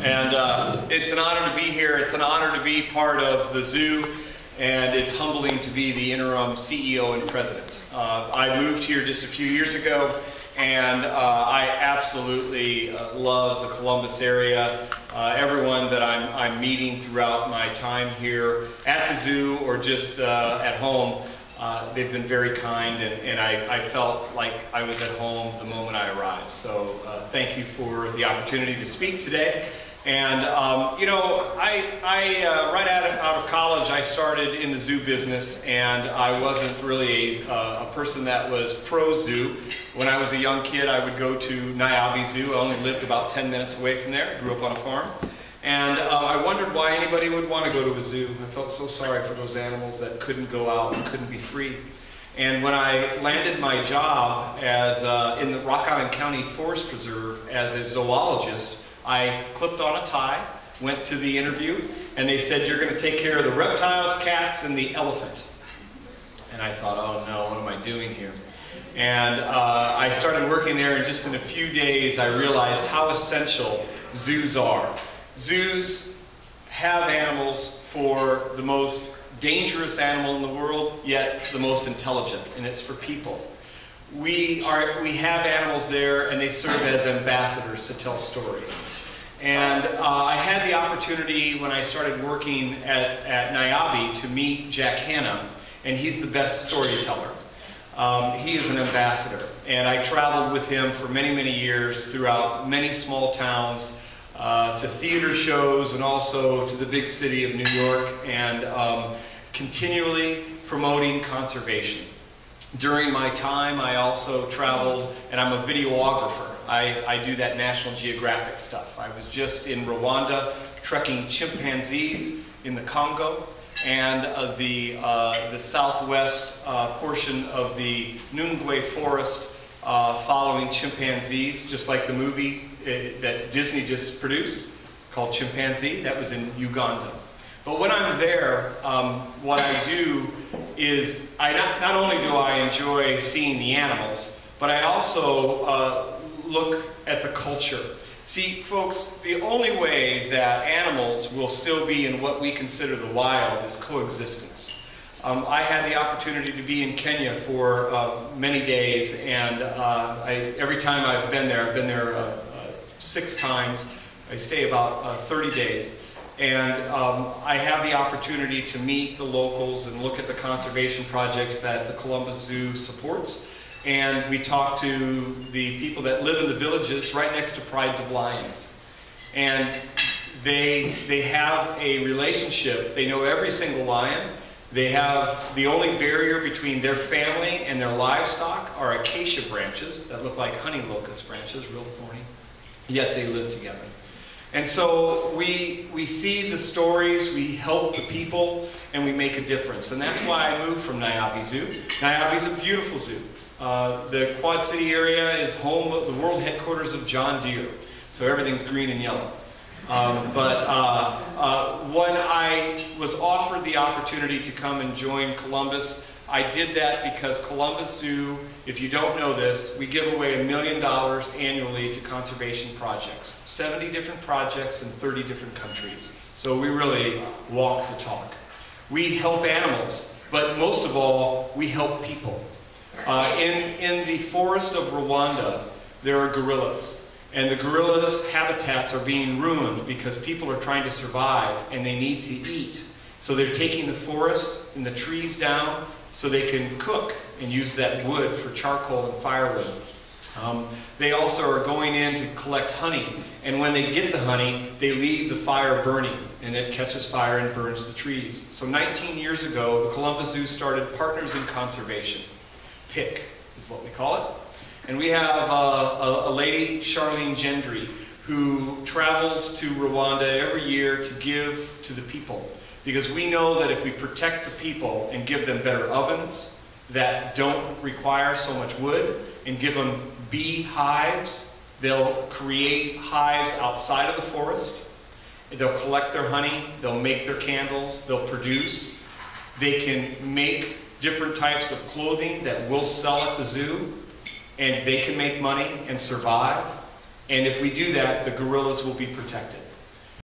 And it's an honor to be here. It's an honor to be part of the zoo, and it's humbling to be the interim CEO and president. I moved here just a few years ago, and I absolutely love the Columbus area. Everyone that I'm meeting throughout my time here at the zoo or just at home, they've been very kind, and I felt like I was at home the moment I arrived. So thank you for the opportunity to speak today. And you know, right out of college, I started in the zoo business, and I wasn't really a person that was pro-zoo. When I was a young kid, I would go to Niabi Zoo. I only lived about 10 minutes away from there. I grew up on a farm. And I wondered why anybody would want to go to a zoo. I felt so sorry for those animals that couldn't go out and couldn't be free. And when I landed my job as in the Rock Island County Forest Preserve as a zoologist, I clipped on a tie, went to the interview, and they said, "You're going to take care of the reptiles, cats, and the elephant." And I thought, oh no, what am I doing here? And I started working there, and just in a few days I realized how essential zoos are. Zoos have animals for the most dangerous animal in the world, yet the most intelligent, and it's for people. We have animals there, and they serve as ambassadors to tell stories. And I had the opportunity when I started working at Niabi to meet Jack Hanna, and he's the best storyteller. He is an ambassador, and I traveled with him for many, many years throughout many small towns, to theater shows and also to the big city of New York, and continually promoting conservation. During my time, I also traveled, and I'm a videographer. I do that National Geographic stuff. I was just in Rwanda trekking chimpanzees in the Congo, and the southwest portion of the Nyungwe forest, following chimpanzees, just like the movie that Disney just produced called Chimpanzee. That was in Uganda. But when I'm there, what I do is not only do I enjoy seeing the animals, but I also look at the culture. See, folks, the only way that animals will still be in what we consider the wild is coexistence. I had the opportunity to be in Kenya for many days, and every time I've been there 6 times. I stay about 30 days. And I have the opportunity to meet the locals and look at the conservation projects that the Columbus Zoo supports. And we talk to the people that live in the villages right next to prides of lions. And they have a relationship. They know every single lion. They have the only barrier between their family and their livestock are acacia branches that look like honey locust branches, real thorny, yet they live together. And so we see the stories, we help the people, and we make a difference. And that's why I moved from Niabi Zoo. Niabi is a beautiful zoo. The Quad City area is home of the world headquarters of John Deere. So everything's green and yellow. When I was offered the opportunity to come and join Columbus, I did that because Columbus Zoo, if you don't know this, we give away $1 million annually to conservation projects. 70 different projects in 30 different countries. So we really walk the talk. We help animals, but most of all, we help people. In the forest of Rwanda, there are gorillas. And the gorillas' habitats are being ruined because people are trying to survive and they need to eat. So they're taking the forest and the trees down so they can cook and use that wood for charcoal and firewood. They also are going in to collect honey, and when they get the honey, they leave the fire burning, and it catches fire and burns the trees. So 19 years ago, the Columbus Zoo started Partners in Conservation. PIC is what we call it. And we have a lady, Charlene Gendry, who travels to Rwanda every year to give to the people. Because we know that if we protect the people and give them better ovens that don't require so much wood, and give them bee hives, they'll create hives outside of the forest. They'll collect their honey, they'll make their candles, they'll produce. They can make different types of clothing that we'll sell at the zoo, and they can make money and survive. And if we do that, the gorillas will be protected.